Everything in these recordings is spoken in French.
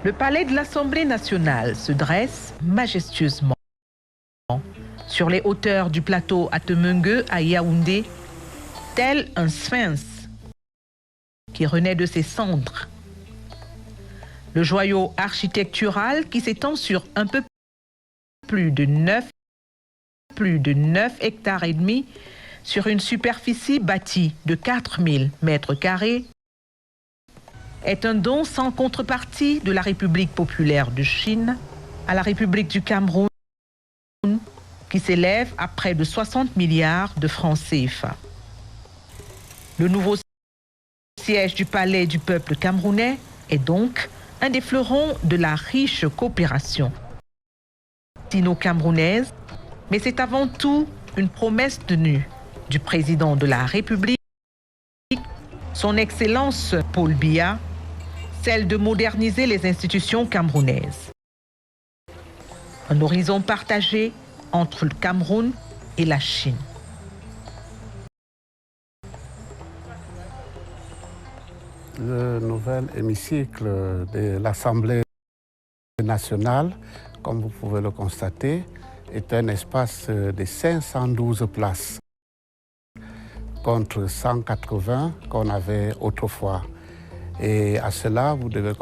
Le palais de l'Assemblée nationale se dresse majestueusement sur les hauteurs du plateau Atemengue à Yaoundé, tel un sphinx qui renaît de ses cendres. Le joyau architectural qui s'étend sur un peu plus de 9 hectares et demi sur une superficie bâtie de 4000 mètres carrés est un don sans contrepartie de la République populaire de Chine à la République du Cameroun qui s'élève à près de 60 milliards de francs CFA. Le nouveau siège du palais du peuple camerounais est donc un des fleurons de la riche coopération sino-camerounaise, mais c'est avant tout une promesse tenue du président de la République, son Excellence Paul Biya, celle de moderniser les institutions camerounaises. Un horizon partagé entre le Cameroun et la Chine. Le nouvel hémicycle de l'Assemblée nationale, comme vous pouvez le constater, est un espace de 512 places contre 180 qu'on avait autrefois. Et à cela, vous devez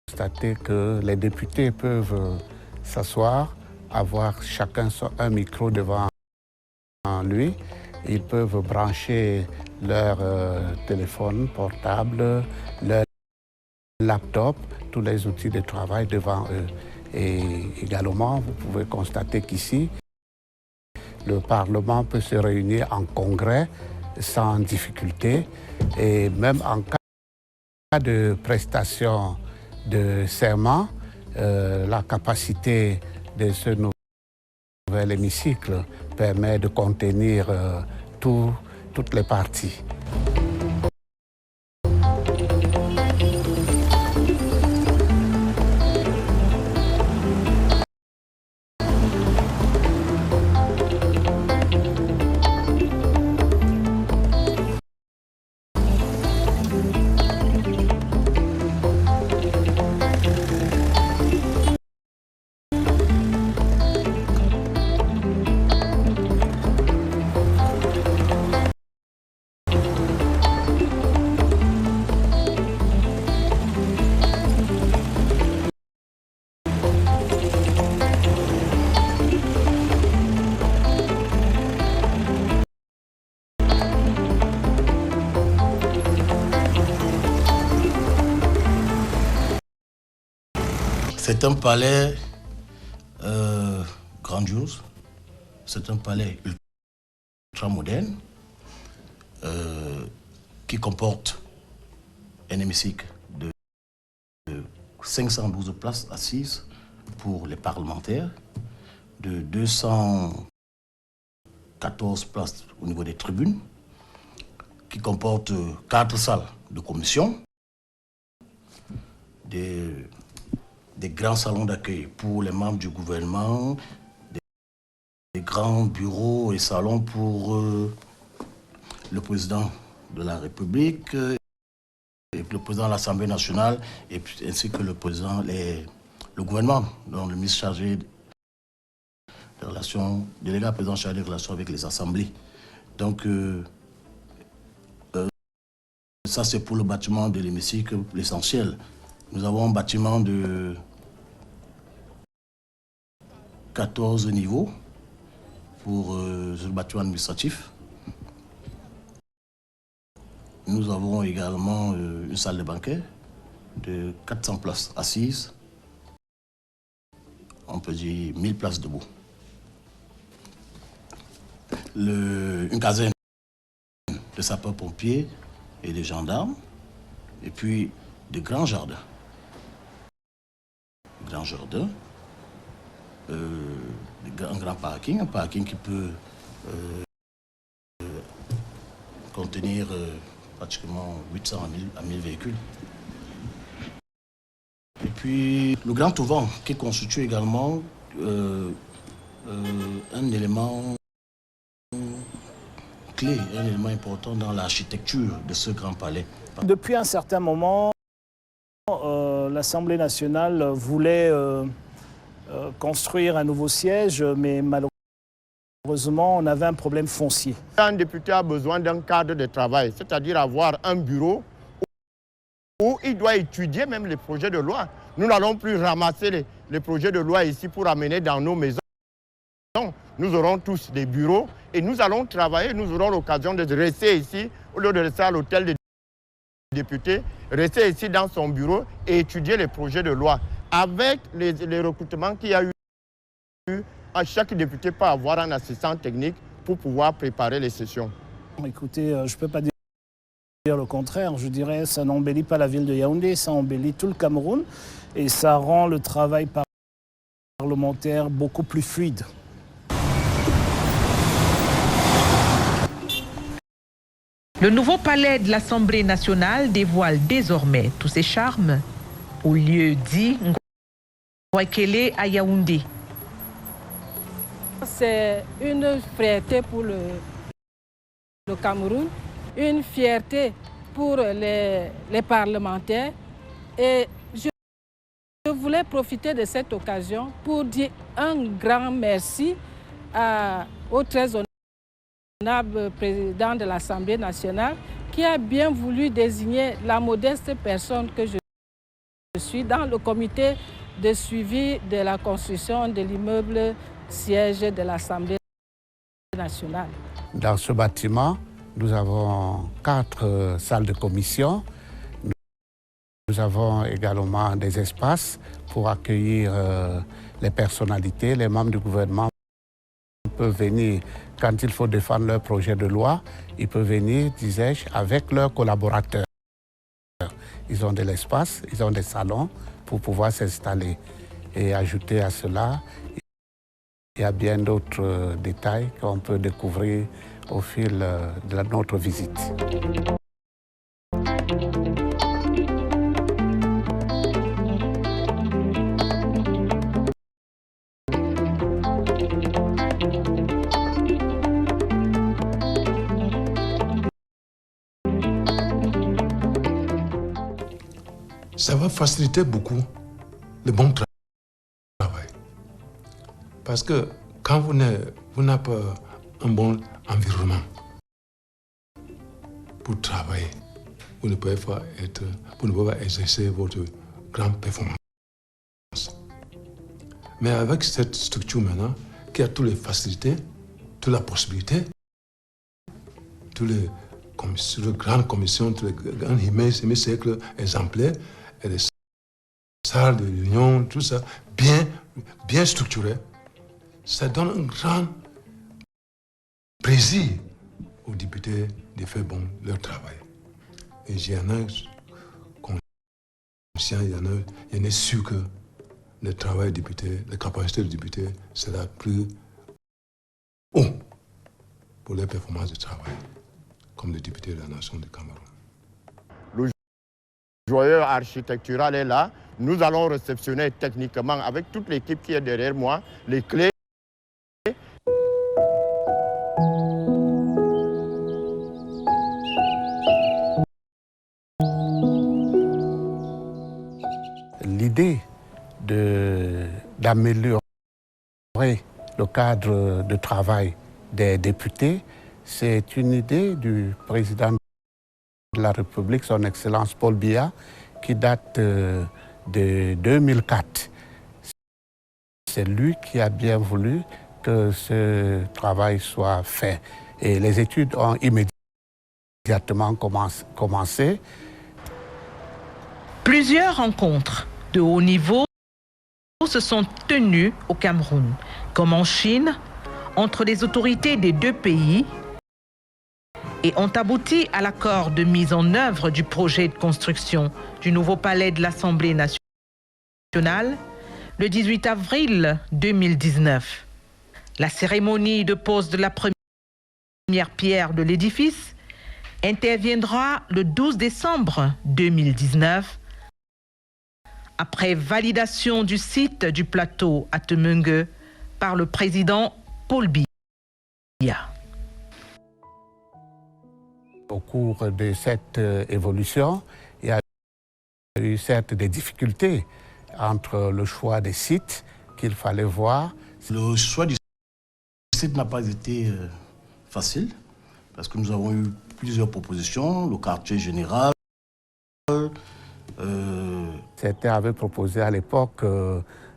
constater que les députés peuvent s'asseoir, avoir chacun un micro devant lui. Ils peuvent brancher leur téléphone portable, leur laptop, tous les outils de travail devant eux. Et également, vous pouvez constater qu'ici, le Parlement peut se réunir en congrès sans difficulté et même en cas de prestation de serment, la capacité de ce nouvel hémicycle permet de contenir toutes les parties. C'est un palais grandiose, c'est un palais ultra moderne qui comporte un hémicycle de 512 places assises pour les parlementaires, de 214 places au niveau des tribunes, qui comporte 4 salles de commission, des grands salons d'accueil pour les membres du gouvernement, des grands bureaux et salons pour le président de la République, et le président de l'Assemblée nationale, ainsi que le gouvernement, dont le ministre chargé des relations, délégué président chargé des relations avec les assemblées. Donc, ça c'est pour le bâtiment de l'hémicycle, l'essentiel. Nous avons un bâtiment de 14 niveaux pour le bâtiment administratif. Nous avons également une salle de banquet de 400 places assises. On peut dire 1000 places debout. Une caserne de sapeurs-pompiers et des gendarmes. Et puis de grands jardins. Un grand parking, un parking qui peut contenir pratiquement 800 à 1000 véhicules. Et puis le grand auvent qui constitue également un élément clé, un élément important dans l'architecture de ce grand palais. Depuis un certain moment, l'Assemblée nationale voulait construire un nouveau siège, mais malheureusement, on avait un problème foncier. Un député a besoin d'un cadre de travail, c'est-à-dire avoir un bureau où il doit étudier même les projets de loi. Nous n'allons plus ramasser les projets de loi ici pour amener dans nos maisons. Nous aurons tous des bureaux et nous allons travailler, nous aurons l'occasion de rester ici, au lieu de rester à l'hôtel des députés, rester ici dans son bureau et étudier les projets de loi. Avec les recrutements qu'il y a eu, chaque député peut avoir un assistant technique pour pouvoir préparer les sessions. Écoutez, je ne peux pas dire le contraire. Je dirais que ça n'embellit pas la ville de Yaoundé, ça embellit tout le Cameroun et ça rend le travail parlementaire beaucoup plus fluide. Le nouveau palais de l'Assemblée nationale dévoile désormais tous ses charmes au lieu dit Ngouekele à Yaoundé. C'est une fierté pour le Cameroun, une fierté pour les parlementaires et je voulais profiter de cette occasion pour dire un grand merci au très honorable président de l'Assemblée nationale qui a bien voulu désigner la modeste personne que je suis dans le comité de suivi de la construction de l'immeuble siège de l'Assemblée nationale. Dans ce bâtiment, nous avons 4 salles de commission. Nous avons également des espaces pour accueillir les personnalités, les membres du gouvernement peuvent venir quand il faut défendre leur projet de loi. Ils peuvent venir, disais-je, avec leurs collaborateurs. Ils ont de l'espace, ils ont des salons pour pouvoir s'installer. Et ajouter à cela, il y a bien d'autres détails qu'on peut découvrir au fil de notre visite. Ça va faciliter beaucoup le bon travail. Parce que quand vous n'avez pas un bon environnement pour travailler, vous ne pouvez pas exercer votre grande performance. Mais avec cette structure maintenant, qui a toutes les facilités, toutes les possibilités, toutes les grandes commissions, tous les grands hémicycles exemplaires, et les salles de réunion, tout ça, bien structuré, ça donne un grand plaisir aux députés de faire leur travail. Et j'en ai conscient, il y en a sûr que le travail du député, la capacité du député sera plus haut pour les performances de travail, comme le député de la nation du Cameroun. Le joyeux architectural est là. Nous allons réceptionner techniquement, avec toute l'équipe qui est derrière moi, les clés. L'idée d'améliorer le cadre de travail des députés, c'est une idée du président de la République, son Excellence Paul Biya, qui date de 2004. C'est lui qui a bien voulu que ce travail soit fait. Et les études ont immédiatement commencé. Plusieurs rencontres de haut niveau se sont tenues au Cameroun, comme en Chine, entre les autorités des 2 pays, et ont abouti à l'accord de mise en œuvre du projet de construction du nouveau palais de l'Assemblée nationale le 18 avril 2019. La cérémonie de pose de la première pierre de l'édifice interviendra le 12 décembre 2019 après validation du site du plateau à Temungue par le président Paul Biya. Au cours de cette évolution, il y a Il y a eu certes des difficultés entre le choix des sites qu'il fallait voir. Le choix du site n'a pas été facile parce que nous avons eu plusieurs propositions, le quartier général. Certains avaient proposé à l'époque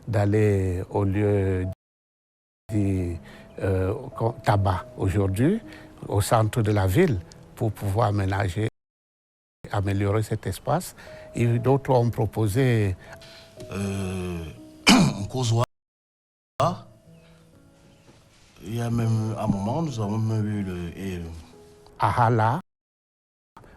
d'aller au lieu du tabac aujourd'hui, au centre de la ville, pour pouvoir améliorer cet espace. Et d'autres ont proposé un causoir. Il y a même un moment, nous avons même eu à Hala,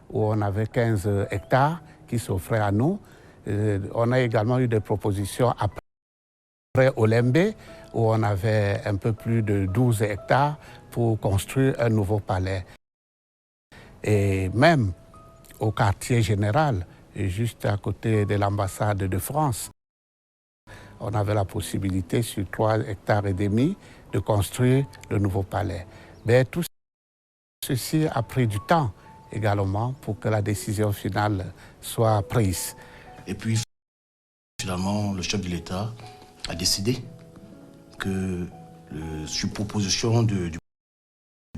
où on avait 15 hectares qui s'offraient à nous. On a également eu des propositions après Olembe, où on avait un peu plus de 12 hectares pour construire un nouveau palais. Et même au quartier général, juste à côté de l'ambassade de France, on avait la possibilité sur 3,5 hectares de construire le nouveau palais. Mais tout ceci a pris du temps également pour que la décision finale soit prise. Et puis finalement, le chef de l'État a décidé que, sur proposition du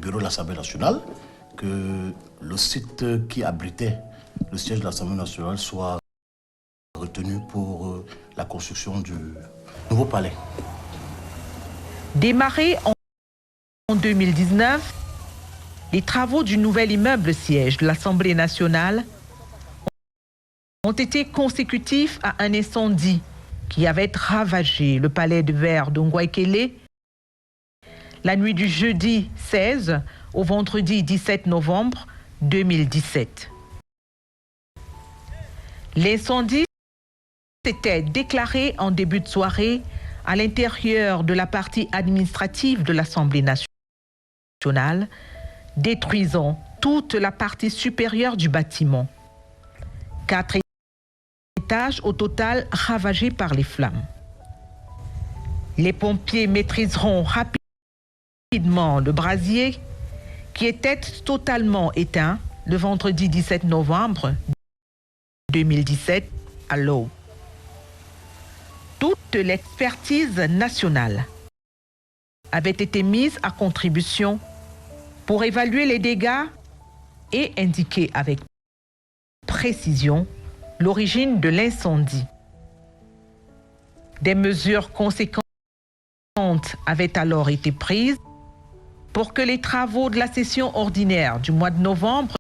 bureau de l'Assemblée nationale, que le site qui abritait le siège de l'Assemblée nationale soit retenu pour la construction du nouveau palais. Démarrés en 2019, les travaux du nouvel immeuble siège de l'Assemblée nationale ont été consécutifs à un incendie qui avait ravagé le palais de verre de Ngouaikele la nuit du jeudi 16 au vendredi 17 novembre 2017. L'incendie s'était déclaré en début de soirée à l'intérieur de la partie administrative de l'Assemblée nationale, détruisant toute la partie supérieure du bâtiment. 4 étages au total ravagés par les flammes. Les pompiers maîtriseront rapidement le brasier qui était totalement éteint le vendredi 17 novembre 2017 à l'aube. Toute l'expertise nationale avait été mise à contribution pour évaluer les dégâts et indiquer avec précision l'origine de l'incendie. Des mesures conséquentes avaient alors été prises pour que les travaux de la session ordinaire du mois de novembre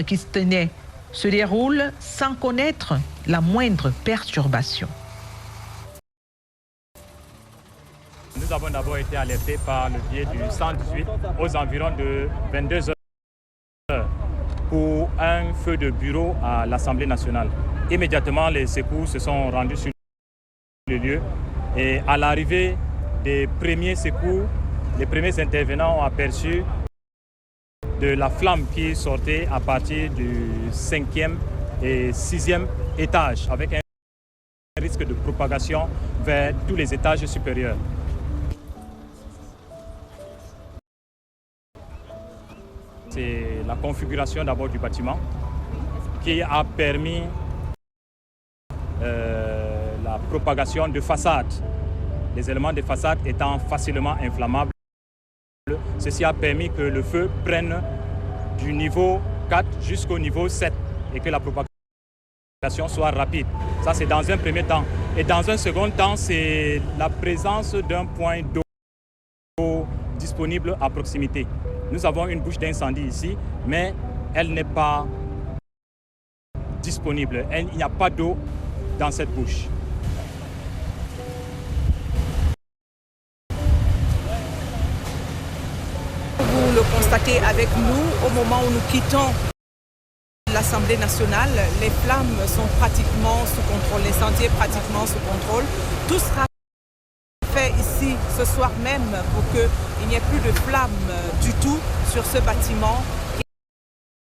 qui se tenait se déroulent sans connaître la moindre perturbation. Nous avons d'abord été alertés par le biais du 118 aux environs de 22 heures pour un feu de bureau à l'Assemblée nationale. Immédiatement, les secours se sont rendus sur le lieu et à l'arrivée des premiers secours, les premiers intervenants ont aperçu de la flamme qui sortait à partir du 5e et 6e étage avec un risque de propagation vers tous les étages supérieurs. C'est la configuration d'abord du bâtiment qui a permis la propagation de façades. Les éléments de façade étant facilement inflammables, ceci a permis que le feu prenne du niveau 4 jusqu'au niveau 7 et que la propagation soit rapide. Ça, c'est dans un premier temps. Et dans un second temps, c'est la présence d'un point d'eau disponible à proximité. Nous avons une bouche d'incendie ici, mais elle n'est pas disponible. Il n'y a pas d'eau dans cette bouche. Vous le constatez avec nous, au moment où nous quittons l'Assemblée nationale, les flammes sont pratiquement sous contrôle, l'incendie est pratiquement sous contrôle. Tout sera fait ici ce soir même pour qu'il n'y ait plus de flammes du tout sur ce bâtiment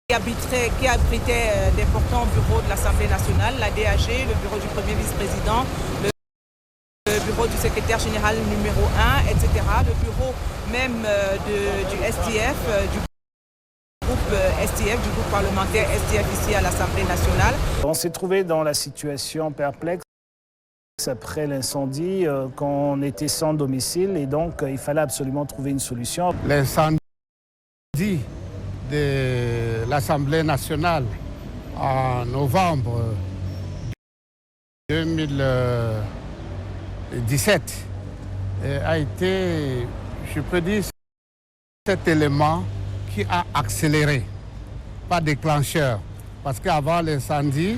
qui abritait d'importants bureaux de l'Assemblée nationale, la DAG, le bureau du premier vice-président, le bureau du secrétaire général numéro 1, etc., le bureau même du SDF, du groupe STF, du groupe parlementaire STF ici à l'Assemblée nationale. On s'est trouvé dans la situation perplexe après l'incendie, qu'on était sans domicile et donc il fallait absolument trouver une solution. L'incendie de l'Assemblée nationale en novembre 2017 a été, je peux dire, cet élément qui a accéléré, pas déclencheur. Parce qu'avant l'incendie,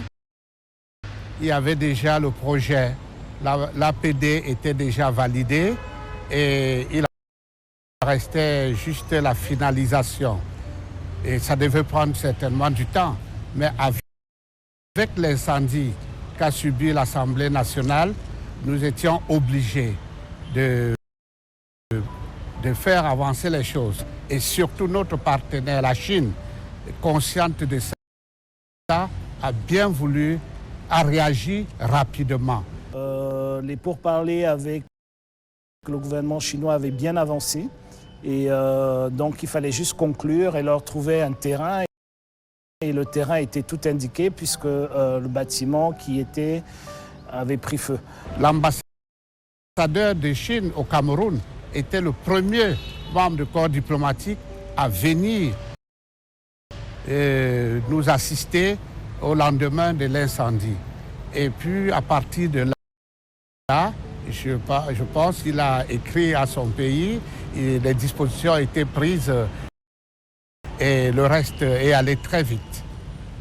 il y avait déjà le projet, l'APD était déjà validé et il restait juste la finalisation. Et ça devait prendre certainement du temps. Mais avec l'incendie qu'a subi l'Assemblée nationale, nous étions obligés de faire avancer les choses. Et surtout notre partenaire, la Chine, consciente de ça, a bien voulu, a réagi rapidement. Les pourparlers avec le gouvernement chinois avaient bien avancé. Et donc il fallait juste conclure et leur trouver un terrain. Et le terrain était tout indiqué puisque le bâtiment avait pris feu. L'ambassadeur de Chine au Cameroun était le premier membre du corps diplomatique à venir nous assister au lendemain de l'incendie. Et puis à partir de là, je pense qu'il a écrit à son pays, et les dispositions ont été prises et le reste est allé très vite.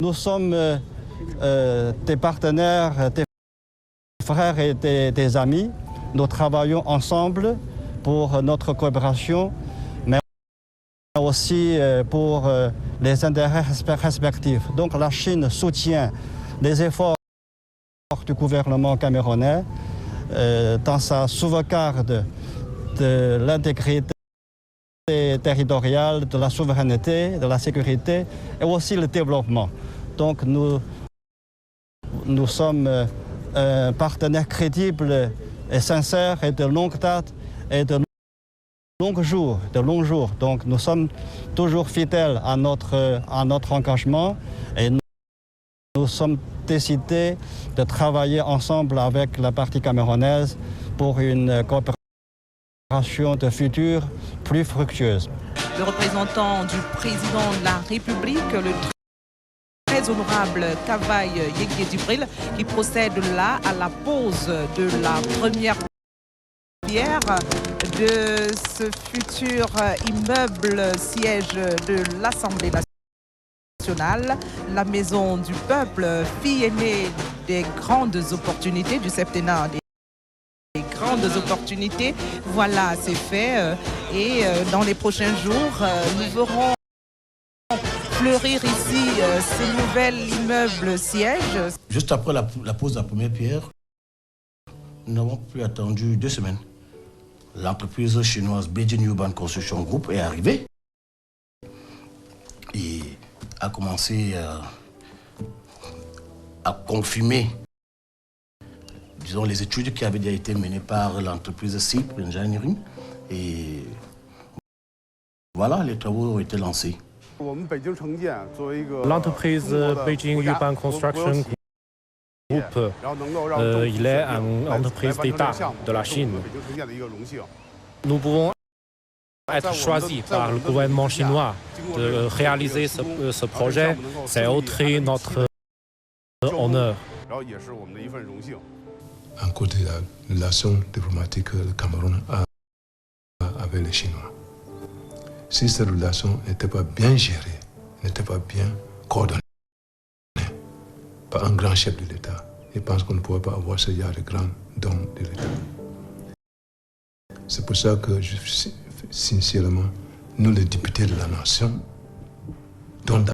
Nous sommes des partenaires, des frères et des amis. Nous travaillons ensemble pour notre coopération, mais aussi pour les intérêts respectifs. Donc la Chine soutient les efforts du gouvernement camerounais dans sa sauvegarde de l'intégrité territoriale, de la souveraineté, de la sécurité et aussi le développement. Donc nous sommes un partenaire crédible et sincère et de longue date et de longs jours. Donc nous sommes toujours fidèles à notre engagement et nous sommes décidés de travailler ensemble avec la partie camerounaise pour une coopération de futur plus fructueuse. Le représentant du président de la République, le très honorable Kavaï Yégué Djibril, qui procède là à la pose de la première pierre de ce futur immeuble siège de l'Assemblée nationale, la maison du peuple, fille aînée des grandes opportunités du septennat. Des grandes opportunités, voilà, c'est fait. Et dans les prochains jours, nous verrons fleurir ici ces nouveaux immeubles sièges. Juste après la pose de la première pierre, nous n'avons plus attendu 2 semaines. L'entreprise chinoise Beijing Urban Construction Group est arrivée et a commencé à confirmer, disons, les études qui avaient déjà été menées par l'entreprise CIP Engineering. Et voilà, les travaux ont été lancés. L'entreprise Beijing Urban Construction Group, il est une entreprise d'État de la Chine. Nous pouvons être choisis par le gouvernement chinois de réaliser ce projet. C'est aussi notre honneur. En côté de la relation diplomatique que le Cameroun a avec les Chinois. Si cette relation n'était pas bien gérée, n'était pas bien coordonnée par un grand chef de l'État, je pense qu'on ne pourrait pas avoir ce genre de grands dons de l'État. C'est pour ça que, sincèrement, nous les députés de la nation, donnons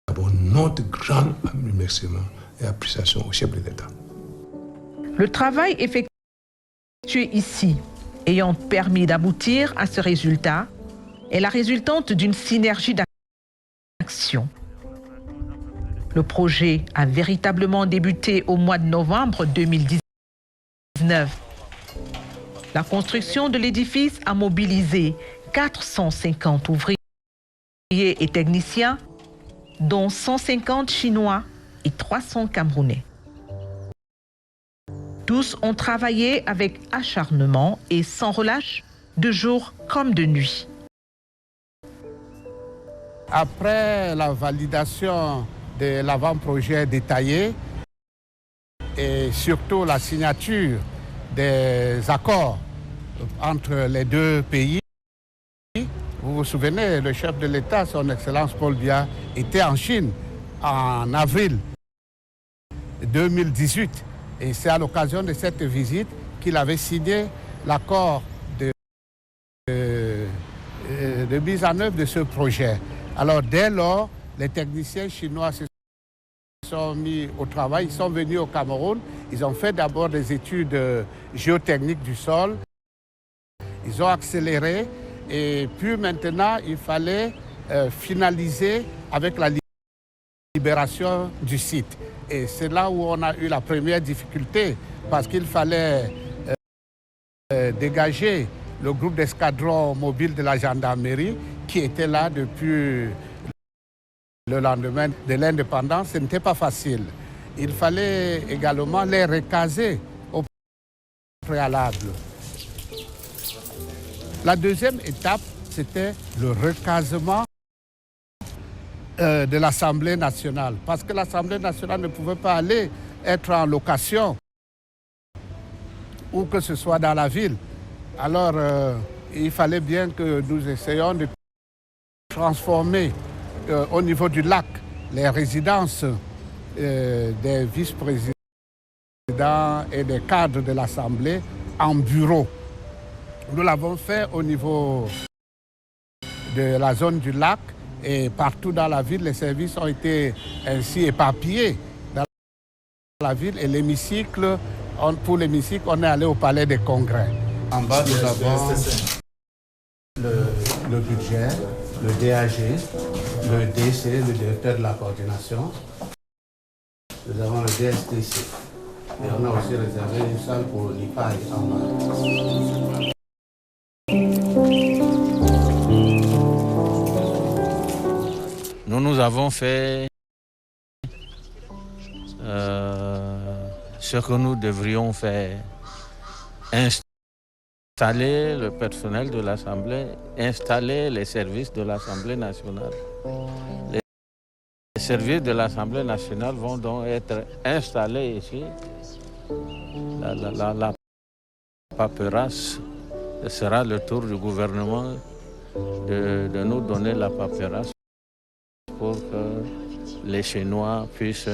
d'abord notre grand remerciement et appréciation au chef de l'État. Le travail effectué ici, ayant permis d'aboutir à ce résultat, est la résultante d'une synergie d'action. Le projet a véritablement débuté au mois de novembre 2019. La construction de l'édifice a mobilisé 450 ouvriers et techniciens, dont 150 Chinois et 300 Camerounais. Tous ont travaillé avec acharnement et sans relâche, de jour comme de nuit. Après la validation de l'avant-projet détaillé et surtout la signature des accords entre les deux pays, vous vous souvenez, le chef de l'État, son Excellence Paul Biya, était en Chine en avril 2018. Et c'est à l'occasion de cette visite qu'il avait signé l'accord de mise en œuvre de ce projet. Alors dès lors, les techniciens chinois se sont mis au travail, ils sont venus au Cameroun, ils ont fait d'abord des études géotechniques du sol, ils ont accéléré et puis maintenant il fallait finaliser avec la libération du site. Et c'est là où on a eu la première difficulté parce qu'il fallait dégager le groupe d'escadron mobile de la gendarmerie qui était là depuis le lendemain de l'indépendance. Ce n'était pas facile. Il fallait également les recaser au préalable. La deuxième étape, c'était le recasement de l'Assemblée nationale. Parce que l'Assemblée nationale ne pouvait pas aller être en location ou que ce soit dans la ville. Alors, il fallait bien que nous essayions de transformer au niveau du lac les résidences des vice-présidents et des cadres de l'Assemblée en bureaux. Nous l'avons fait au niveau de la zone du lac et partout dans la ville, les services ont été ainsi éparpillés dans la ville et l'hémicycle, pour l'hémicycle, on est allé au palais des congrès. En bas, nous avons le budget, le DAG, le DC, le directeur de la coordination. Nous avons le DSTC. Et on a aussi réservé une salle pour l'IPAI en bas. Nous avons fait ce que nous devrions faire. Installer le personnel de l'Assemblée, installer les services de l'Assemblée nationale. Les services de l'Assemblée nationale vont donc être installés ici. La paperasse, ce sera le tour du gouvernement de nous donner la paperasse pour que les Chinois puissent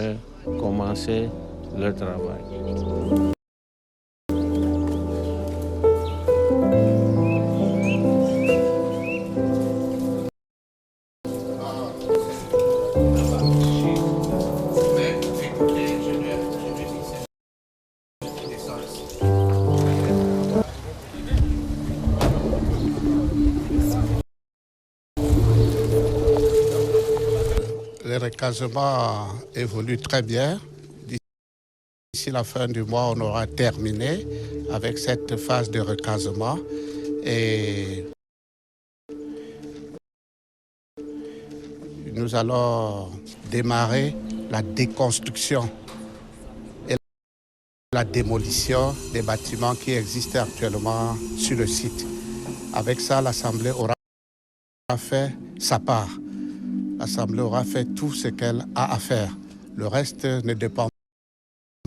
commencer leur travail. Le recasement évolue très bien. D'ici la fin du mois, on aura terminé avec cette phase de recasement. Et nous allons démarrer la déconstruction et la démolition des bâtiments qui existent actuellement sur le site. Avec ça, l'Assemblée aura fait sa part. L'Assemblée aura fait tout ce qu'elle a à faire. Le reste ne dépend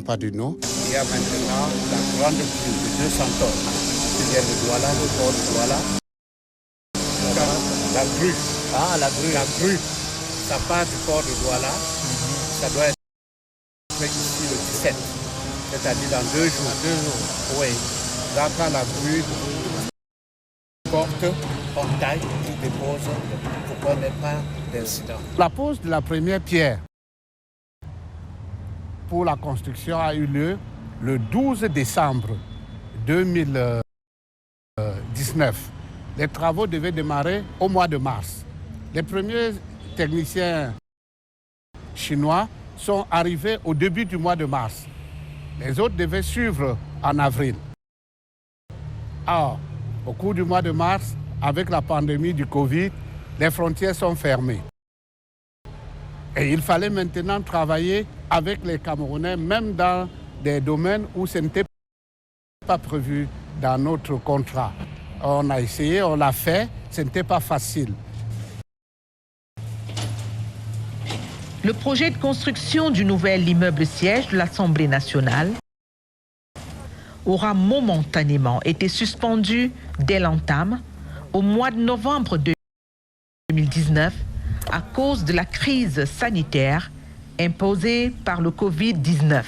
pas de nous. Il y a maintenant la grande grue de 200 tonnes qui vient de Douala, le port de Douala. La grue. Ah, la grue. La grue. Ça part du port de Douala. Ça doit être fait ici le 17. C'est-à-dire dans 2 jours. 2 jours. Oui. Là, quand la grue porte, on taille, on dépose pour qu'on n'ait pas d'incident. La pose de la première pierre pour la construction a eu lieu le 12 décembre 2019. Les travaux devaient démarrer au mois de mars. Les premiers techniciens chinois sont arrivés au début du mois de mars. Les autres devaient suivre en avril. Alors, au cours du mois de mars, avec la pandémie du Covid, les frontières sont fermées. Et il fallait maintenant travailler avec les Camerounais, même dans des domaines où ce n'était pas prévu dans notre contrat. On a essayé, on l'a fait, ce n'était pas facile. Le projet de construction du nouvel immeuble siège de l'Assemblée nationale aura momentanément été suspendu dès l'entame au mois de novembre 2019 à cause de la crise sanitaire imposée par le Covid-19.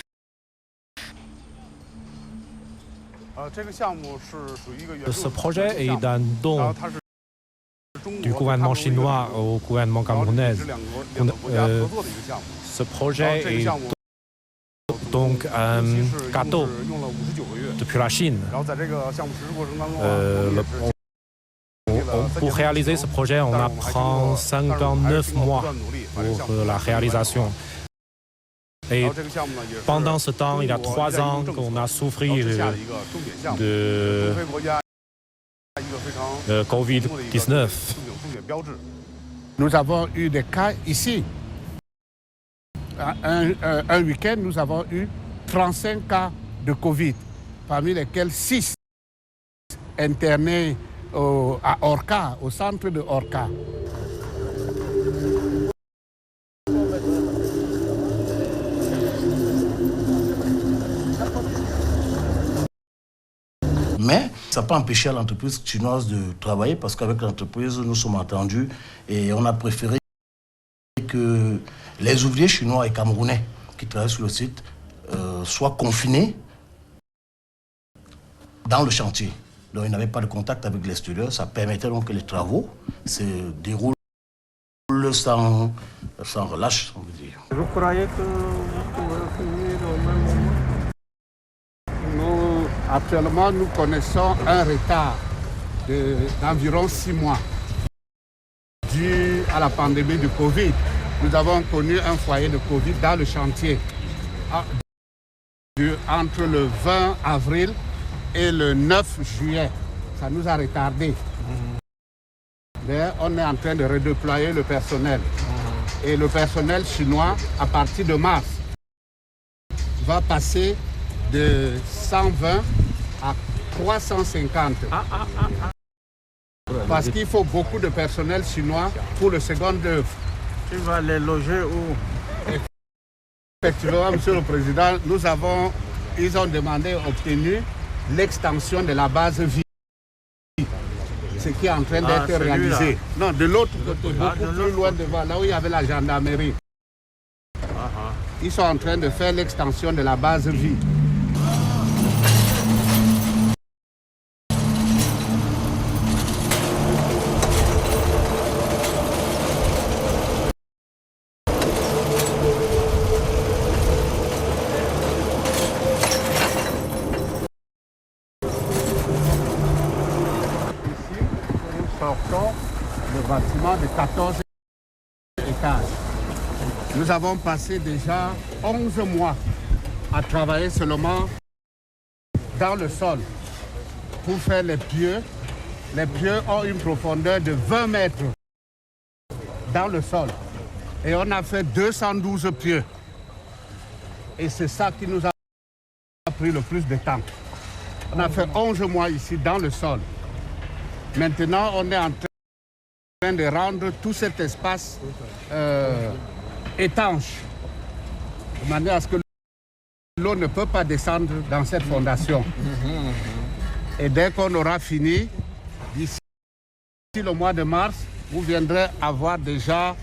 Ce projet est un don du gouvernement chinois au gouvernement camerounais. Ce projet est donc un cadeau depuis la Chine. Pour réaliser ce projet, on apprend 59 mois pour la réalisation. Et pendant ce temps, il y a 3 ans qu'on a souffert de Covid-19. Nous avons eu des cas ici. Un week-end, nous avons eu 35 cas de Covid, parmi lesquels 6 internés à Orca, au centre de Orca. Mais ça n'a pas empêché l'entreprise chinoise de travailler parce qu'avec l'entreprise, nous sommes entendus et on a préféré que les ouvriers chinois et camerounais qui travaillent sur le site soient confinés dans le chantier. Donc ils n'avaient pas de contact avec l'extérieur. Ça permettait donc que les travaux se déroulent sans relâche, on veut dire. Je croyais que vous pouvez finir au même moment. Actuellement, nous connaissons un retard d'environ 6 mois dû à la pandémie du Covid. Nous avons connu un foyer de Covid dans le chantier entre le 20 avril et le 9 juillet. Ça nous a retardé. Mais on est en train de redéployer le personnel. Et le personnel chinois, à partir de mars, va passer de 120 à 350. Parce qu'il faut beaucoup de personnel chinois pour le second œuvre. Tu vas les loger où? Effectivement, Monsieur le Président, ils ont demandé, obtenu l'extension de la base vie. Ce qui est en train d'être réalisé. Non, de l'autre côté, beaucoup plus loin devant, là où il y avait la gendarmerie. Ils sont en train de faire l'extension de la base vie. Le bâtiment de 14 étages. Nous avons passé déjà 11 mois à travailler seulement dans le sol pour faire les pieux. Les pieux ont une profondeur de 20 mètres dans le sol. Et on a fait 212 pieux. Et c'est ça qui nous a pris le plus de temps. On a fait 11 mois ici dans le sol. Maintenant, on est en train de rendre tout cet espace étanche, de manière à ce que l'eau ne peut pas descendre dans cette fondation. Et dès qu'on aura fini, d'ici le mois de mars, vous viendrez avoir déjà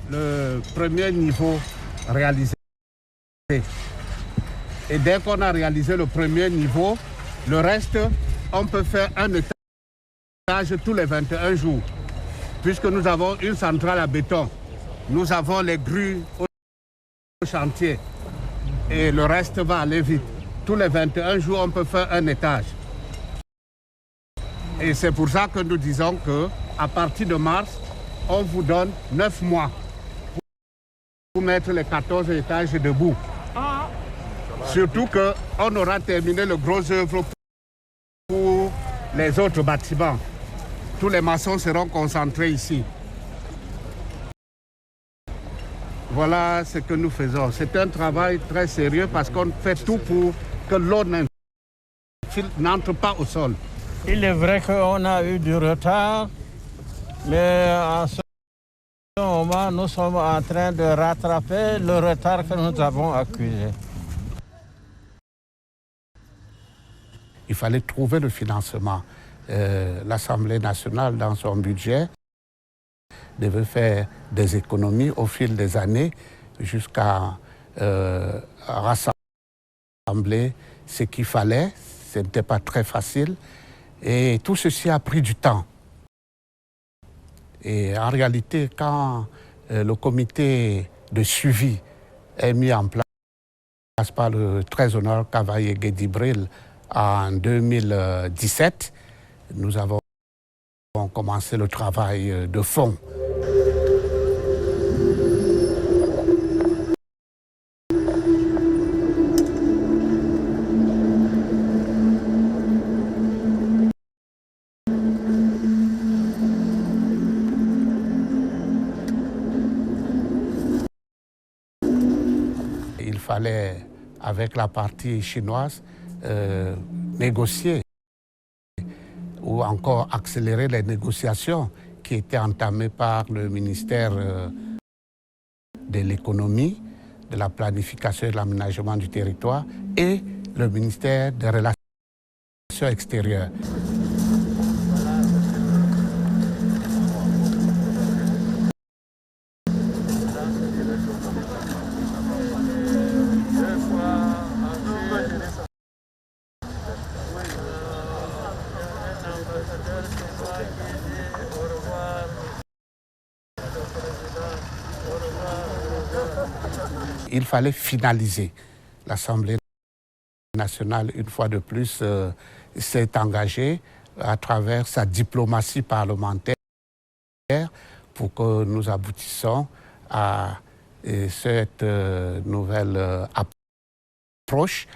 le premier niveau réalisé. Et dès qu'on a réalisé le premier niveau, le reste, on peut faire un étage tous les 21 jours. Puisque nous avons une centrale à béton, nous avons les grues au chantier et le reste va aller vite. Tous les 21 jours, on peut faire un étage. Et c'est pour ça que nous disons qu'à partir de mars, on vous donne 9 mois pour mettre les 14 étages debout. Surtout qu'on aura terminé le gros œuvre pour les autres bâtiments. Tous les maçons seront concentrés ici. Voilà ce que nous faisons. C'est un travail très sérieux parce qu'on fait tout pour que l'eau n'entre pas au sol. Il est vrai qu'on a eu du retard, mais à ce moment, nous sommes en train de rattraper le retard que nous avons accusé. Il fallait trouver le financement. L'Assemblée nationale, dans son budget, devait faire des économies au fil des années jusqu'à rassembler ce qu'il fallait. Ce n'était pas très facile. Et tout ceci a pris du temps. Et en réalité, quand le comité de suivi est mis en place par le très honorable Cavalier Guédibril en 2017, nous avons commencé le travail de fond. Il fallait, avec la partie chinoise, négocier ou encore accélérer les négociations qui étaient entamées par le ministère de l'économie, de la planification et de l'aménagement du territoire et le ministère des Relations extérieures. Il fallait finaliser. L'Assemblée nationale, une fois de plus, s'est engagée à travers sa diplomatie parlementaire pour que nous aboutissions à cette nouvelle approche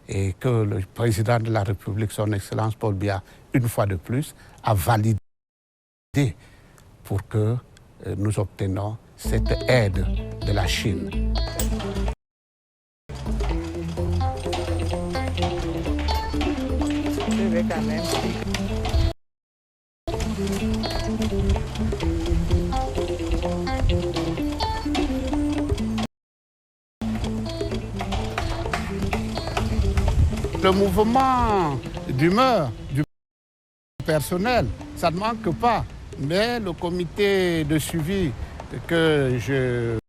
et que le président de la République, son Excellence Paul Biya, une fois de plus, a validé pour que nous obtenions cette aide de la Chine. Le mouvement d'humeur du personnel, ça ne manque pas, mais le comité de suivi que je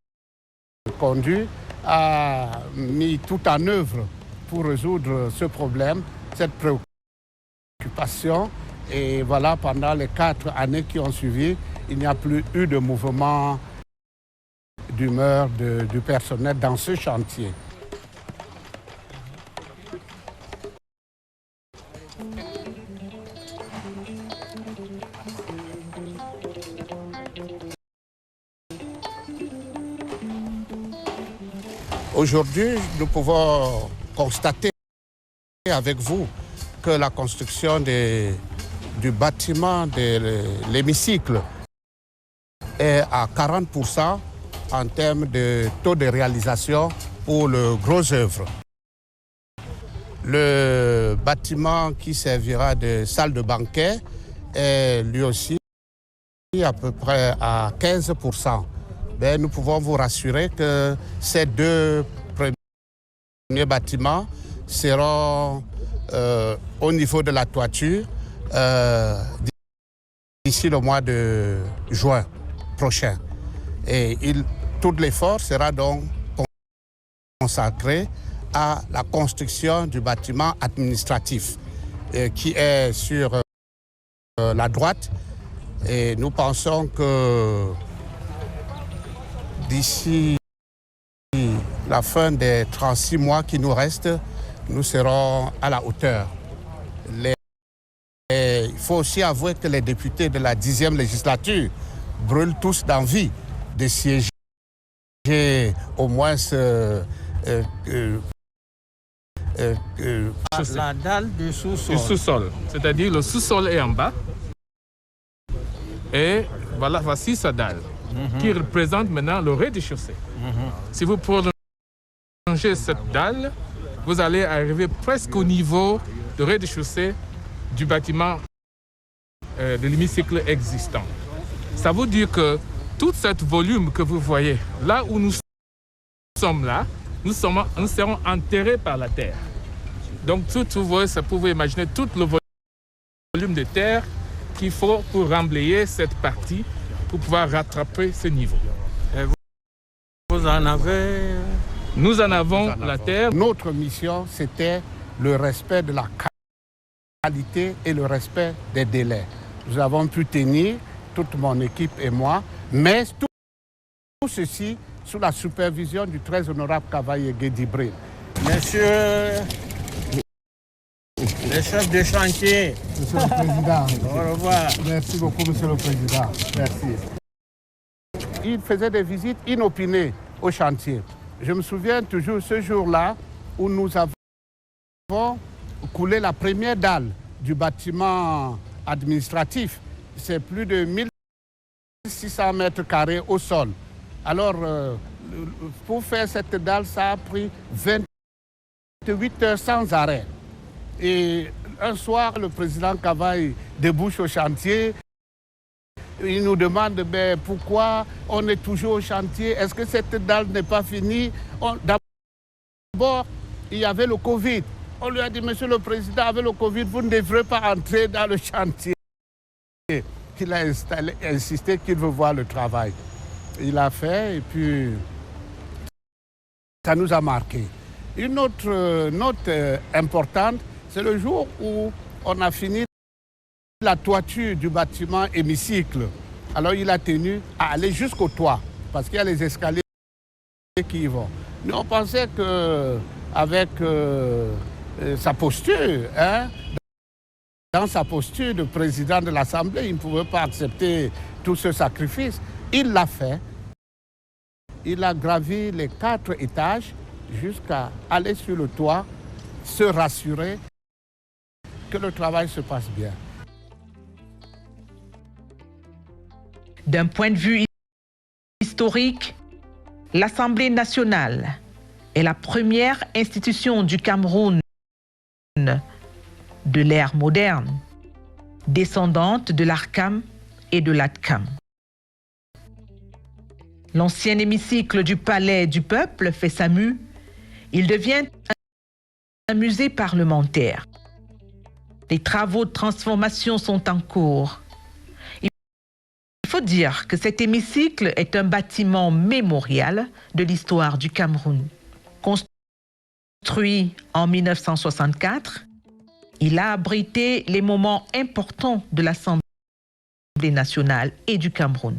conduis a mis tout en œuvre pour résoudre ce problème, cette préoccupation. Et voilà, pendant les 4 années qui ont suivi, il n'y a plus eu de mouvement d'humeur du personnel dans ce chantier. Aujourd'hui, nous pouvons constater avec vous que la construction du bâtiment de l'hémicycle est à 40% en termes de taux de réalisation pour le gros œuvre. Le bâtiment qui servira de salle de banquet est lui aussi à peu près à 15%. Mais nous pouvons vous rassurer que ces 2 premiers bâtiments seront au niveau de la toiture d'ici le mois de juin prochain. Et tout l'effort sera donc consacré à la construction du bâtiment administratif qui est sur la droite. Et nous pensons que d'ici la fin des 36 mois qui nous restent, nous serons à la hauteur. Il faut aussi avouer que les députés de la 10e législature brûlent tous d'envie de siéger au moins la dalle du sous-sol. Du sous-sol, c'est-à-dire le sous-sol est en bas. Et voilà, voici sa dalle. qui représente maintenant le rez-de-chaussée. Si vous prolongez cette dalle, vous allez arriver presque au niveau du rez-de-chaussée du bâtiment de l'hémicycle existant. Ça veut dire que tout ce volume que vous voyez, là où nous sommes là, nous serons enterrés par la terre. Donc tout, vous pouvez imaginer tout le volume de terre qu'il faut pour remblayer cette partie pour pouvoir rattraper ce niveau. Vous en avez? Nous en avons la terre. Notre mission, c'était le respect de la qualité et le respect des délais. Nous avons pu tenir, toute mon équipe et moi, mais tout ceci sous la supervision du très honorable Cavaillé Guédibril. Monsieur le chef de chantier. Monsieur le Président. Au revoir. Merci beaucoup, Monsieur le Président. Merci. Il faisait des visites inopinées au chantier. Je me souviens toujours ce jour-là où nous avons coulé la première dalle du bâtiment administratif. C'est plus de 1600 mètres carrés au sol. Alors, pour faire cette dalle, ça a pris 28 heures sans arrêt. Et un soir, le président Cavaille débouche au chantier. Il nous demande pourquoi on est toujours au chantier. Est-ce que cette dalle n'est pas finie? D'abord, il y avait le Covid. On lui a dit, Monsieur le Président, avec le Covid, vous ne devrez pas entrer dans le chantier. Il a insisté qu'il veut voir le travail. Il a fait et puis ça nous a marqué. Une autre note importante, c'est le jour où on a fini la toiture du bâtiment hémicycle. Alors il a tenu à aller jusqu'au toit parce qu'il y a les escaliers qui y vont. Nous on pensait qu'avec sa posture, dans sa posture de président de l'Assemblée, il ne pouvait pas accepter tout ce sacrifice. Il l'a fait. Il a gravi les 4 étages jusqu'à aller sur le toit, se rassurer que le travail se passe bien. D'un point de vue historique, l'Assemblée nationale est la première institution du Cameroun de l'ère moderne, descendante de l'ARCAM et de l'ADCAM. L'ancien hémicycle du Palais du Peuple fait sa mue. Il devient un musée parlementaire. Les travaux de transformation sont en cours. Il faut dire que cet hémicycle est un bâtiment mémorial de l'histoire du Cameroun. Construit en 1964, il a abrité les moments importants de l'Assemblée nationale et du Cameroun.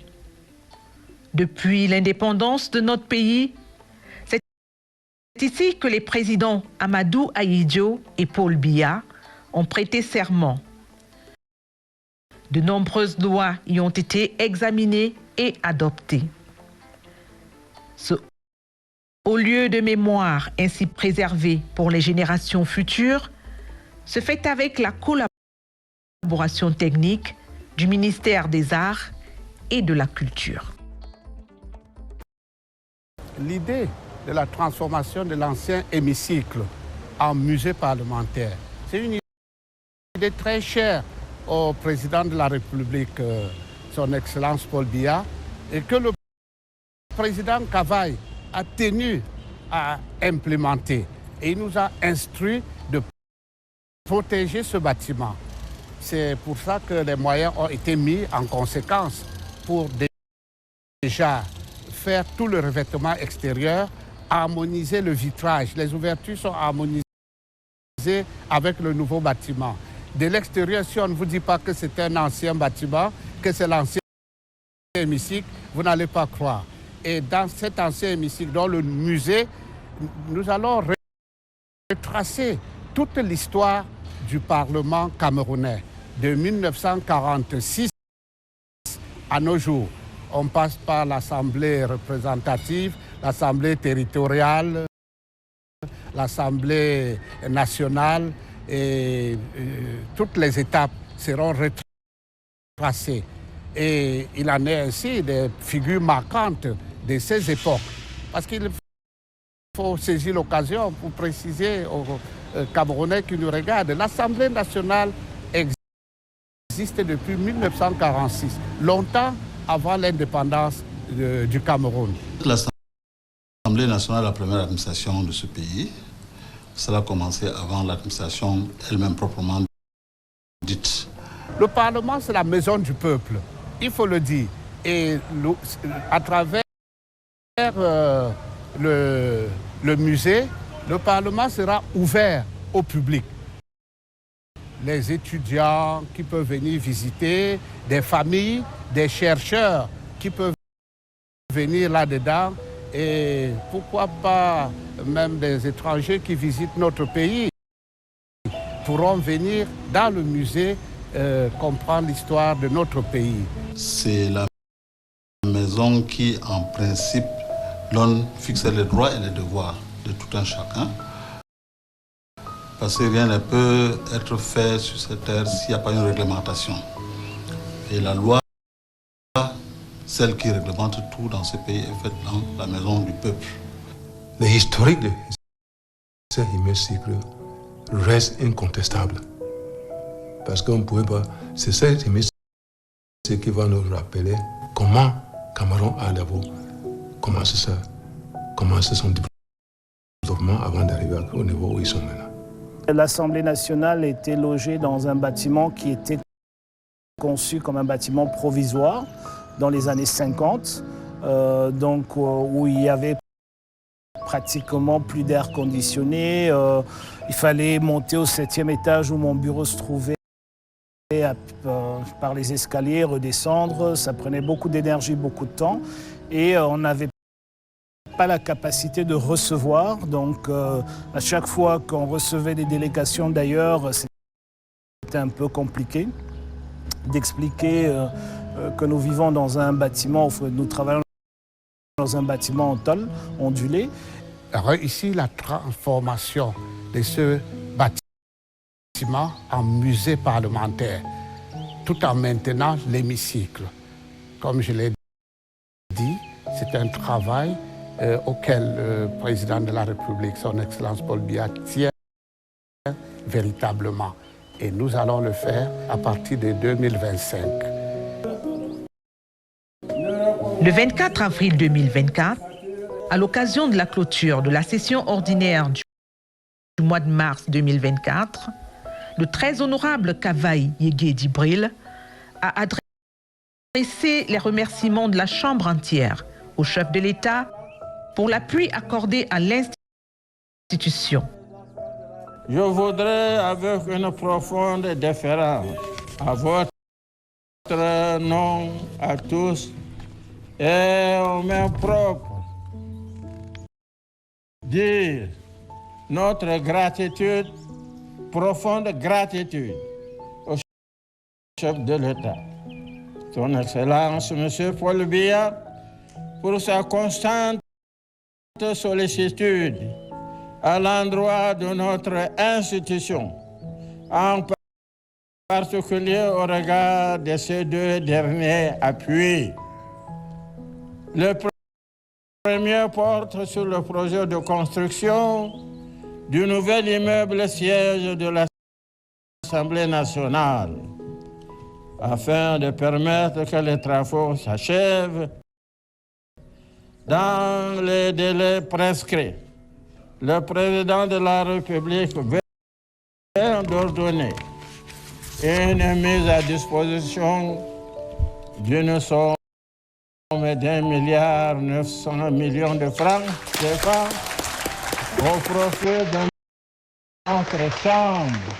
Depuis l'indépendance de notre pays, c'est ici que les présidents Amadou Ahidjo et Paul Biya ont prêté serment. De nombreuses lois y ont été examinées et adoptées. Ce haut lieu de mémoire ainsi préservé pour les générations futures se fait avec la collaboration technique du ministère des Arts et de la Culture. L'idée de la transformation de l'ancien hémicycle en musée parlementaire, c'est une idée très chère au président de la République, son Excellence Paul Biya, et que le président Cavaille a tenu à implémenter. Et il nous a instruit de protéger ce bâtiment. C'est pour ça que les moyens ont été mis en conséquence pour déjà faire tout le revêtement extérieur, harmoniser le vitrage. Les ouvertures sont harmonisées avec le nouveau bâtiment. De l'extérieur, si on ne vous dit pas que c'est un ancien bâtiment, que c'est l'ancien hémicycle, vous n'allez pas croire. Et dans cet ancien hémicycle, dans le musée, nous allons retracer toute l'histoire du Parlement camerounais, de 1946 à nos jours. On passe par l'Assemblée représentative, l'Assemblée territoriale, l'Assemblée nationale, et toutes les étapes seront retracées. Et il en est ainsi des figures marquantes de ces époques. Parce qu'il faut saisir l'occasion pour préciser aux Camerounais qui nous regardent. L'Assemblée nationale existe depuis 1946, longtemps avant l'indépendance du Cameroun. L'Assemblée nationale est la première administration de ce pays. Cela a commencé avant l'administration elle-même proprement dite. Le Parlement, c'est la maison du peuple, il faut le dire. Et à travers le musée, le Parlement sera ouvert au public. Les étudiants qui peuvent venir visiter, des familles, des chercheurs qui peuvent venir là-dedans et pourquoi pas même des étrangers qui visitent notre pays pourront venir dans le musée comprendre l'histoire de notre pays. C'est la maison qui, en principe, fixe les droits et les devoirs de tout un chacun. Parce que rien ne peut être fait sur cette terre s'il n'y a pas une réglementation. Et la loi, celle qui réglemente tout dans ce pays, est faite dans la maison du peuple. L'historique de cet hémicycle reste incontestable. Parce qu'on ne pouvait pas... C'est cet hémicycle qui va nous rappeler comment Cameroun a d'abord commencé son développement avant d'arriver au niveau où ils sont maintenant. L'Assemblée nationale était logée dans un bâtiment qui était conçu comme un bâtiment provisoire dans les années 50, où il y avait pratiquement plus d'air conditionné. Il fallait monter au 7e étage où mon bureau se trouvait par les escaliers, redescendre. Ça prenait beaucoup d'énergie, beaucoup de temps. Et on n'avait pas la capacité de recevoir. Donc à chaque fois qu'on recevait des délégations d'ailleurs, c'était un peu compliqué d'expliquer que nous vivons dans un bâtiment, nous travaillons dans un bâtiment en tôle ondulé. Ici, la transformation de ce bâtiment en musée parlementaire, tout en maintenant l'hémicycle. Comme je l'ai dit, c'est un travail auquel le président de la République, son Excellence Paul Biya, tient véritablement. Et nous allons le faire à partir de 2025. Le 24 avril 2024, à l'occasion de la clôture de la session ordinaire du mois de mars 2024, le très honorable Kavaï Yégué Djibril a adressé les remerciements de la Chambre entière au chef de l'État pour l'appui accordé à l'institution. Je voudrais, avec une profonde déférence, à votre nom à tous et aux mains propres, dire notre gratitude, profonde gratitude au chef de l'État, son Excellence M. Paul Biya, pour sa constante sollicitude à l'endroit de notre institution, en particulier au regard de ces deux derniers appuis. Le premier porte sur le projet de construction du nouvel immeuble siège de l'Assemblée nationale, afin de permettre que les travaux s'achèvent dans les délais prescrits. Le président de la République vient d'ordonner une mise à disposition d'une somme d'1,9 milliard de francs CFA au profit de notre Chambre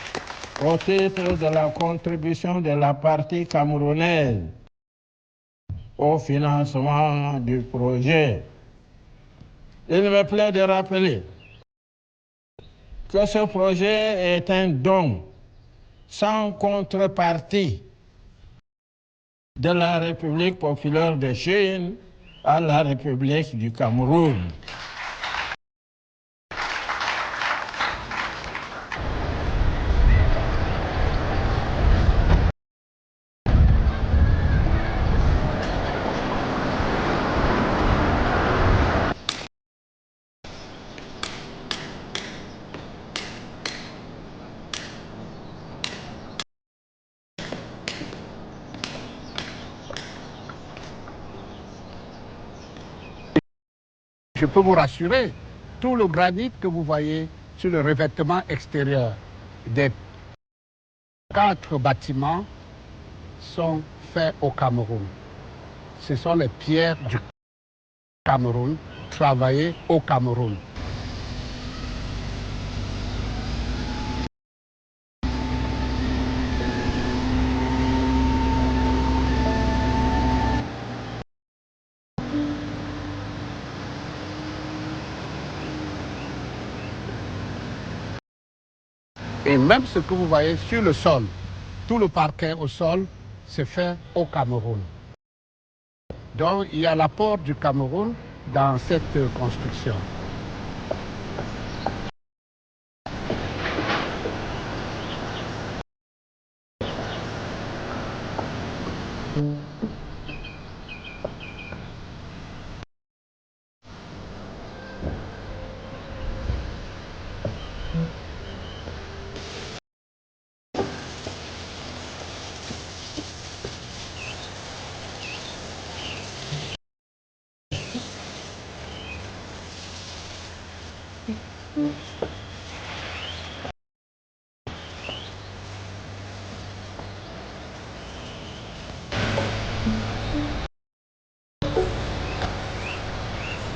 au titre de la contribution de la partie camerounaise au financement du projet. Il me plaît de rappeler que ce projet est un don sans contrepartie de la République populaire de Chine à la République du Cameroun. Je peux vous rassurer, tout le granit que vous voyez sur le revêtement extérieur des 4 bâtiments sont faits au Cameroun. Ce sont les pierres du Cameroun, travaillées au Cameroun. Et même ce que vous voyez sur le sol, tout le parquet au sol, c'est fait au Cameroun. Donc il y a l'apport du Cameroun dans cette construction.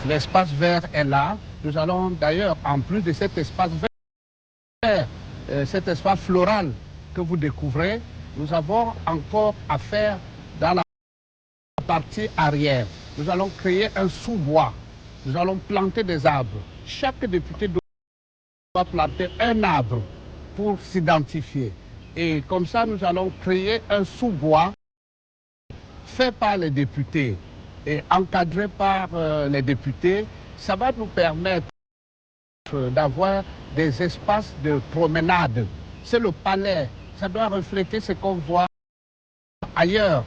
L'espace vert est là. Nous allons d'ailleurs, en plus de cet espace vert, cet espace floral que vous découvrez, nous avons encore à faire dans la partie arrière. Nous allons créer un sous-bois. Nous allons planter des arbres. Chaque député doit planter un arbre pour s'identifier. Et comme ça, nous allons créer un sous-bois fait par les députés et encadré par les députés. Ça va nous permettre d'avoir des espaces de promenade. C'est le palais. Ça doit refléter ce qu'on voit ailleurs.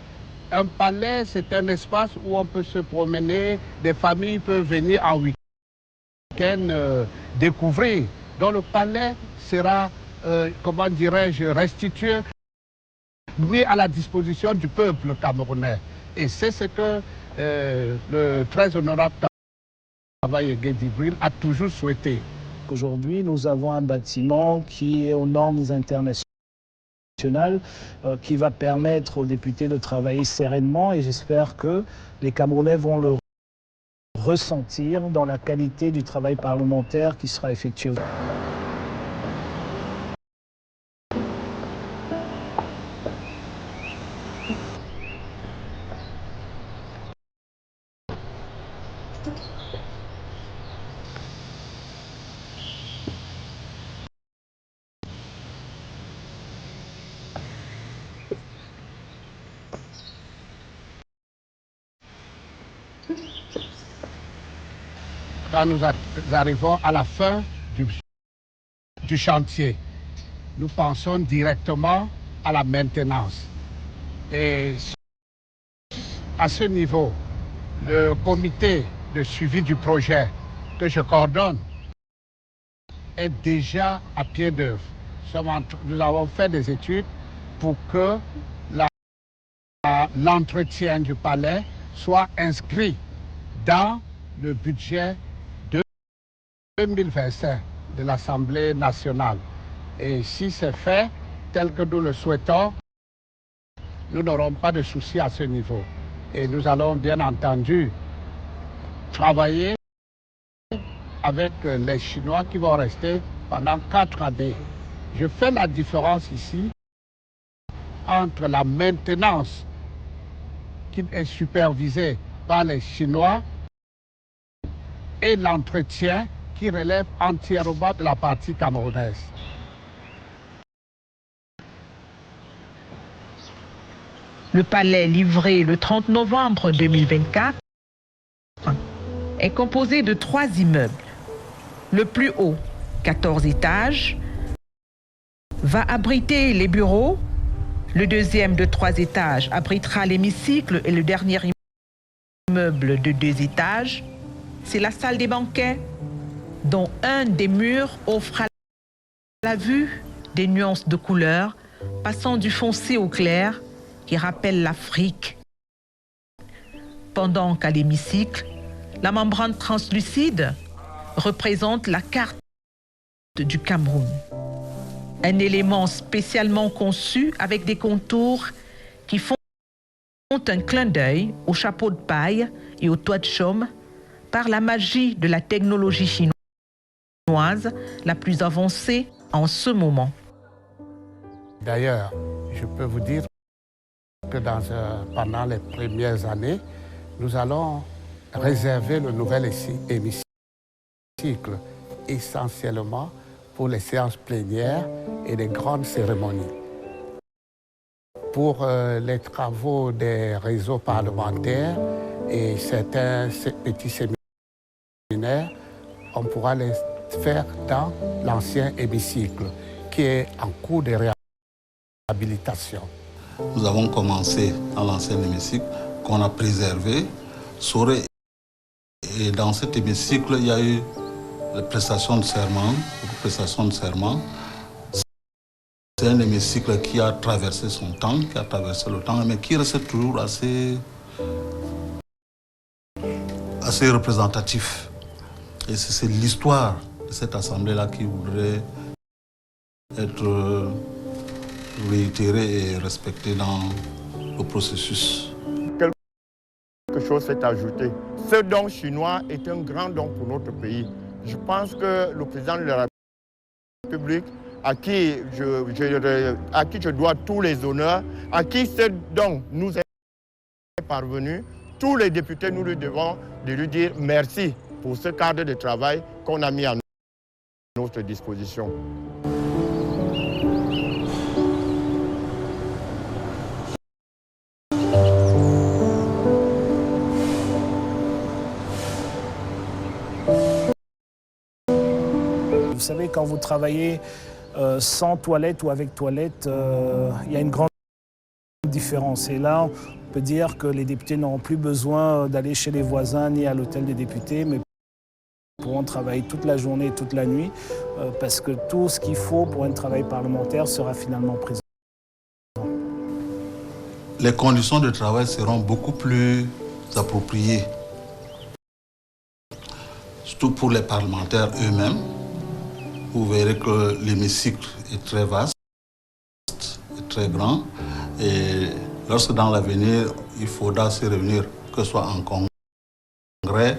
Un palais, c'est un espace où on peut se promener. Des familles peuvent venir en week-end découvrir. Donc le palais sera, comment dirais-je, restitué, mis à la disposition du peuple camerounais. Et c'est ce que le très honorable travail Guédibril a toujours souhaité. Aujourd'hui, nous avons un bâtiment qui est aux normes internationales, qui va permettre aux députés de travailler sereinement, et j'espère que les Camerounais vont le ressentir dans la qualité du travail parlementaire qui sera effectué. Quand nous arrivons à la fin du chantier, nous pensons directement à la maintenance. Et à ce niveau, le comité de suivi du projet que je coordonne est déjà à pied d'œuvre. Nous avons fait des études pour que l'entretien du palais soit inscrit dans le budget 2025 de l'Assemblée nationale. Et si c'est fait tel que nous le souhaitons, nous n'aurons pas de soucis à ce niveau. Et nous allons bien entendu travailler avec les Chinois qui vont rester pendant 4 années. Je fais la différence ici entre la maintenance qui est supervisée par les Chinois et l'entretien qui relève entièrement de la partie camerounaise. Le palais livré le 30 novembre 2024 est composé de 3 immeubles. Le plus haut, 14 étages, va abriter les bureaux. Le deuxième de 3 étages abritera l'hémicycle et le dernier immeuble de 2 étages, c'est la salle des banquets, dont un des murs offre à la vue des nuances de couleurs passant du foncé au clair qui rappellent l'Afrique. Pendant qu'à l'hémicycle, La membrane translucide représente la carte du Cameroun. Un élément spécialement conçu avec des contours qui font un clin d'œil au chapeau de paille et au toit de chaume par la magie de la technologie chinoise la plus avancée en ce moment. D'ailleurs, je peux vous dire que pendant les premières années, nous allons réserver le nouvel hémicycle essentiellement pour les séances plénières et les grandes cérémonies. Pour les travaux des réseaux parlementaires et certains petits séminaires, on pourra les faire dans l'ancien hémicycle qui est en cours de réhabilitation. Nous avons commencé dans l'ancien hémicycle qu'on a préservé. Et dans cet hémicycle, il y a eu la prestation de serment. C'est un hémicycle qui a traversé son temps, qui a traversé le temps, mais qui reste toujours assez représentatif. Et c'est l'histoire de cette assemblée-là qui voudrait être réitérée et respectée dans le processus. Quelque chose s'est ajouté. Ce don chinois est un grand don pour notre pays. Je pense que le président de la République, à qui je dois tous les honneurs, à qui ce don nous est parvenu, tous les députés, nous lui devons de lui dire merci pour ce cadre de travail qu'on a mis à notre disposition. Vous savez, quand vous travaillez sans toilette ou avec toilette, il y a une grande différence. Et là, on peut dire que les députés n'auront plus besoin d'aller chez les voisins ni à l'hôtel des députés, mais pourront travailler toute la journée et toute la nuit, parce que tout ce qu'il faut pour un travail parlementaire sera finalement présent. Les conditions de travail seront beaucoup plus appropriées, surtout pour les parlementaires eux-mêmes. Vous verrez que l'hémicycle est très vaste, est très grand. Et lorsque dans l'avenir, il faudra se réunir, que ce soit en congrès,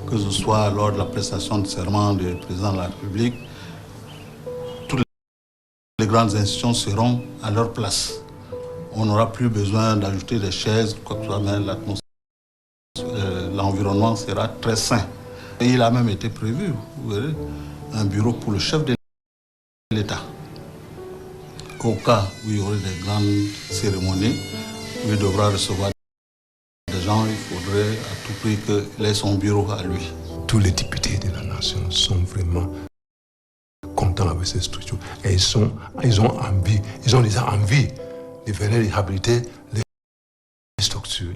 que ce soit lors de la prestation de serment du président de la République, toutes les grandes institutions seront à leur place. On n'aura plus besoin d'ajouter des chaises, quoi que ce soit, mais l'environnement sera très sain. Et il a même été prévu, vous verrez, un bureau pour le chef de l'État. Au cas où il y aurait des grandes cérémonies, où il devra recevoir des gens, il faudrait à tout prix qu'il ait son bureau à lui. Tous les députés de la nation sont vraiment contents avec cette structure. Et ils ont envie, ils ont déjà envie de venir réhabiliter les structures.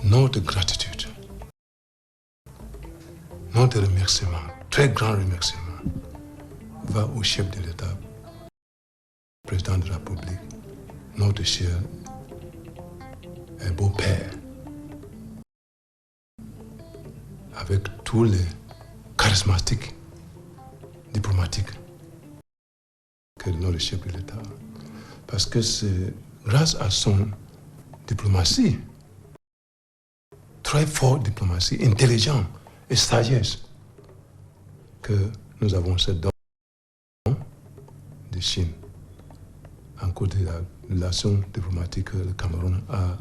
Notre gratitude, notre remerciement, très grand remerciement, va au chef de l'État, président de la République, notre cher et beau-père, avec tous les charismatiques, diplomatiques que notre chef de l'État. Parce que c'est grâce à son diplomatie, très forte diplomatie, intelligente et sagesse, que nous avons ce don de Chine en cours de la relation diplomatique que le Cameroun a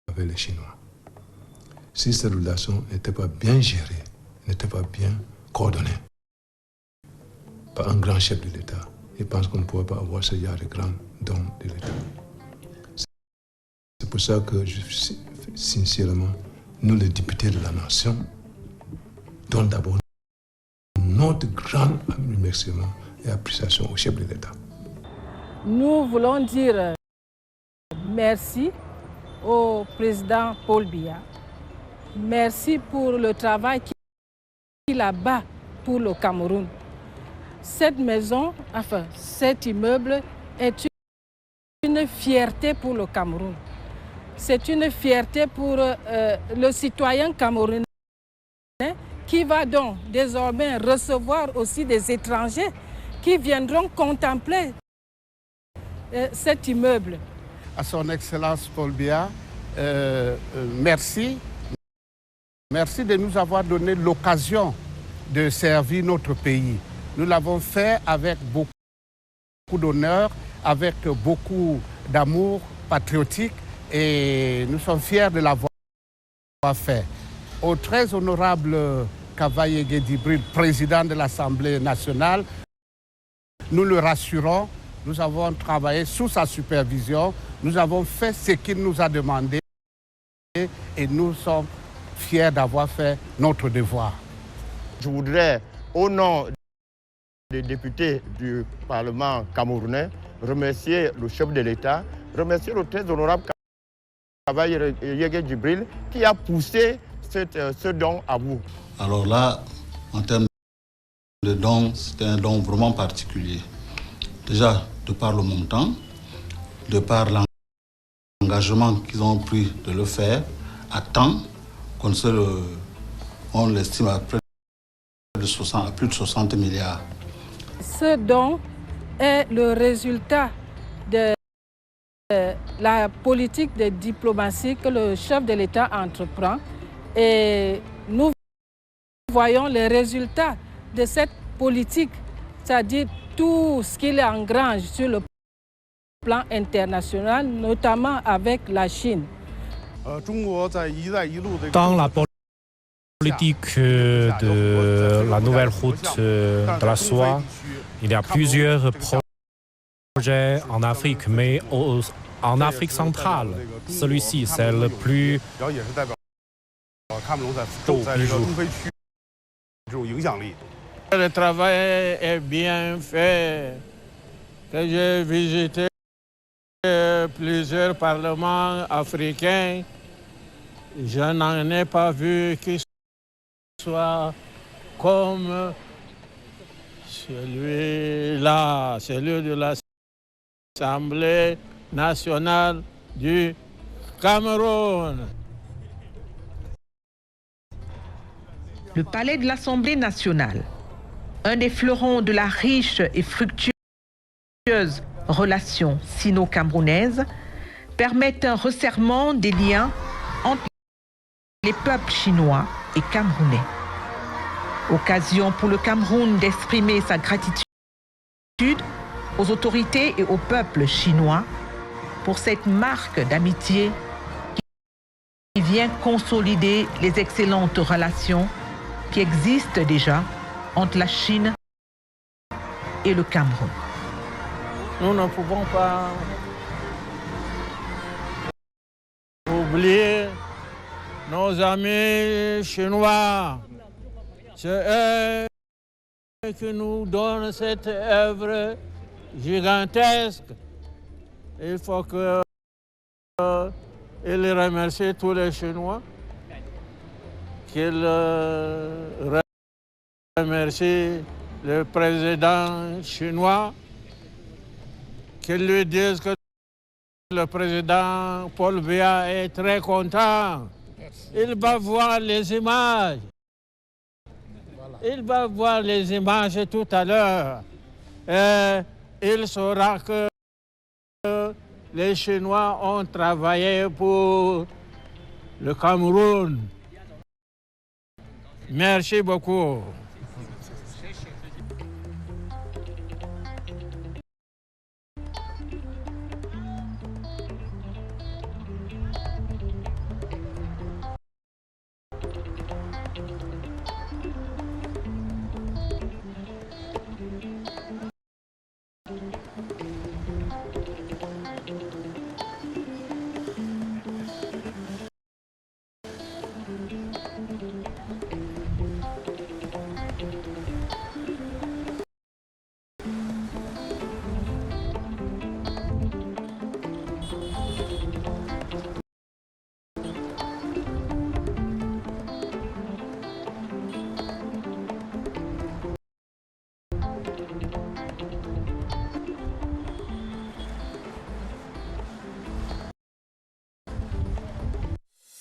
avec les Chinois. Si cette relation n'était pas bien gérée, n'était pas bien coordonnée par un grand chef de l'État, je pense qu'on ne pourrait pas avoir ce genre de grand don de l'État. C'est pour ça que sincèrement, nous les députés de la nation, donnons d'abord notre grand remerciement et appréciation au chef de l'État. Nous voulons dire merci au président Paul Biya. Merci pour le travail qu'il abat pour le Cameroun. Cette maison, enfin cet immeuble est une fierté pour le Cameroun. C'est une fierté pour le citoyen camerounais qui va donc désormais recevoir aussi des étrangers qui viendront contempler cet immeuble. À son Excellence Paul Biya, merci. Merci de nous avoir donné l'occasion de servir notre pays. Nous l'avons fait avec beaucoup d'honneur, avec beaucoup d'amour patriotique et nous sommes fiers de l'avoir fait. Au très honorable Kavaye Guédibril, président de l'Assemblée nationale, nous le rassurons, nous avons travaillé sous sa supervision, nous avons fait ce qu'il nous a demandé et nous sommes fiers d'avoir fait notre devoir. Je voudrais, au nom des députés du Parlement camerounais, remercier le chef de l'État, remercier le très honorable Kavaye Guédibril qui a poussé ce don à vous. Alors là, en termes de don, c'était un don vraiment particulier. Déjà, de par le montant, de par l'engagement qu'ils ont pris de le faire à temps, on l'estime à plus de 60 milliards. Ce don est le résultat de la politique de diplomatie que le chef de l'État entreprend et nous voyons les résultats de cette politique, c'est-à-dire tout ce qu'il engrange sur le plan international, notamment avec la Chine. Dans la politique de la nouvelle route de la soie, il y a plusieurs projets en Afrique, mais en Afrique centrale, celui-ci c'est le plus Le travail est bien fait, que j'ai visité plusieurs parlements africains. Je n'en ai pas vu qui soit comme celui-là, celui de l'Assemblée nationale du Cameroun. Le palais de l'Assemblée nationale, un des fleurons de la riche et fructueuse relation sino-camerounaise, permet un resserrement des liens entre les peuples chinois et camerounais. Occasion pour le Cameroun d'exprimer sa gratitude aux autorités et au peuple chinois pour cette marque d'amitié qui vient consolider les excellentes relations qui existent déjà entre la Chine et le Cameroun. Nous ne pouvons pas oublier nos amis chinois. C'est eux qui nous donnent cette œuvre gigantesque. Il faut qu'ils remercient tous les Chinois, qu'ils remercient le président chinois, qu'ils lui disent que le président Paul Biya est très content. Il va voir les images. Il va voir les images tout à l'heure. Et il saura que les Chinois ont travaillé pour le Cameroun. Merci beaucoup.